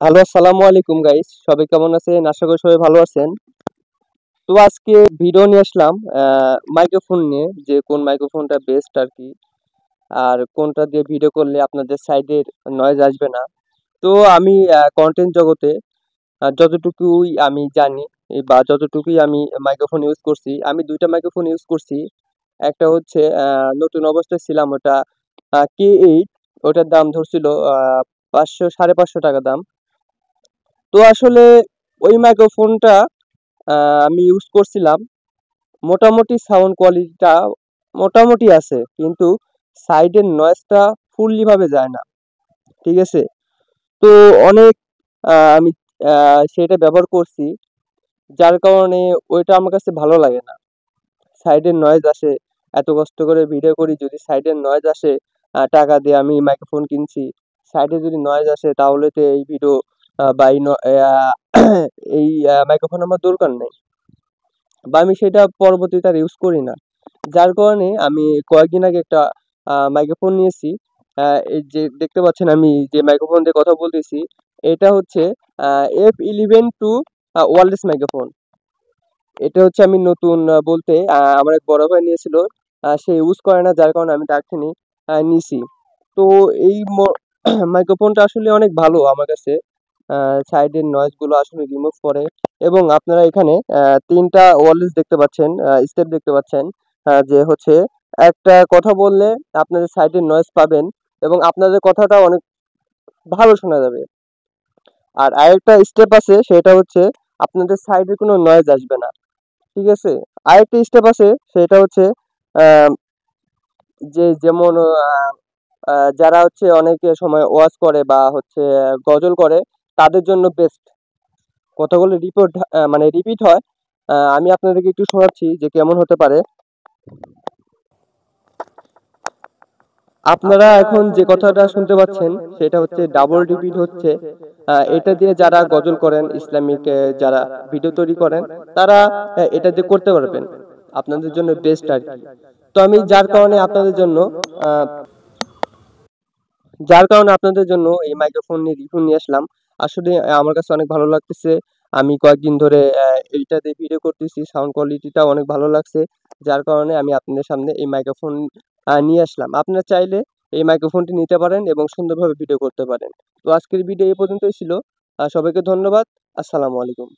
Hello, আসসালামু আলাইকুম guys. সবাই কেমন আছেন? আশা করি সবাই ভালো আছেন। তো আজকে ভিডিও নিয়ে আসলাম মাইক্রোফোন নিয়ে, যে কোন মাইক্রোফোনটা বেস্ট আর কি, আর কোনটা দিয়ে ভিডিও করলে আপনাদের সাইডের নয়েজ আসবে না। তো আমি কন্টেন্ট জগতে যতটুকুই আমি জানি বা যতটুকুই আমি মাইক্রোফোন ইউজ করছি, আমি দুইটা মাইক্রোফোন ইউজ করছি। একটা হচ্ছে নতুন অবস্থায় ছিলাম ওটা K8, ওটার দাম ধরছিল 500 সাড়ে 500 টাকা দাম। তো আসলে ওই মাইক্রোফোনটা আমি ইউজ করছিলাম। মোটামুটি সাউন্ড কোয়ালিটিটা মোটামুটি আছে, কিন্তু সাইডের নয়েজটা ফুললি ভাবে যায় না। ঠিক আছে? তো অনেক আমি সেটা ব্যবহার করছি, যার কারণে ওইটা আমার কাছে ভালো লাগে না। সাইডের নয়েজ আসে, এত কষ্ট করে ভিডিও করি, যদি সাইডের নয়েজ আসে, টাকা দিয়ে আমি মাইক্রোফোন কিনছি, সাইডে যদি নয়েজ আসে তাহলে তো এই ভিডিও বা এই মাইক্রোফোন আমার দরকার নেই, বা আমি সেটা পরবর্তীতে আর ইউজ করি না। যার কারণে আমি কয়েকদিন আগে একটা মাইক্রোফোন নিয়েছি। এই যে দেখতে পাচ্ছেন আমি যে মাইক্রোফোন দিয়ে কথা বলতেছি, এটা হচ্ছে F11 2 ওয়্যারলেস মাইক্রোফোন। এটা হচ্ছে আমি নতুন বলতে আমার এক বড় ভাই নিয়েছিল, সে ইউজ করে না, যার কারণে আমি তার থেকে নিছি। তো এই মাইক্রোফোনটা আসলে অনেক ভালো আমার কাছে। সাইডের নয়েজ গুলো আসলে রিমুভ করে, এবং আপনারা এখানে তিনটা ওয়্যারলেস দেখতে পাচ্ছেন, স্টেপ দেখতে পাচ্ছেন, যে হচ্ছে একটা কথা বললে আপনাদের সাইডের নয়েজ পাবেন, এবং আপনাদের কথাটা অনেক ভালো শোনা যাবে। আর আরেকটা স্টেপ আছে, সেটা হচ্ছে আপনাদের সাইডে কোনো নয়েজ আসবে না। ঠিক আছে? আরেকটা স্টেপ আছে, সেটা হচ্ছে আহ, যেমন যারা হচ্ছে অনেক সময় ওয়াজ করে বা হচ্ছে গজল করে, তাদের জন্য বেস্ট। কথাগুলো মানে রিপিট হয়। আমি আপনাদেরকে একটু শোনাচ্ছি যে কেমন হতে পারে। আপনারা এখন যে কথাটা শুনতে পাচ্ছেন, সেটা হচ্ছে ডাবল রিপিট হচ্ছে। এটা দিয়ে যারা গজল করেন, ইসলামিক যারা ভিডিও তৈরি করেন, তারা এটা দিয়ে করতে পারবেন। আপনাদের জন্য বেস্ট আর কি। তো আমি আহ, যার কারণে আপনাদের জন্য এই মাইক্রোফোন নিয়ে রিভিউ নিয়ে আসলাম। আসলে আমার কাছে অনেক ভালো লাগতেছে। আমি কয়েকদিন ধরে এইটা দিয়ে ভিডিও করতেছি, সাউন্ড কোয়ালিটিটা অনেক ভালো লাগছে। যার কারণে আমি আপনাদের সামনে এই মাইক্রোফোন নিয়ে আসলাম। আপনারা চাইলে এই মাইক্রোফোনটি নিতে পারেন এবং সুন্দরভাবে ভিডিও করতে পারেন। তো আজকের ভিডিও এই পর্যন্তই ছিল। সবাইকে ধন্যবাদ। আসসালামু আলাইকুম।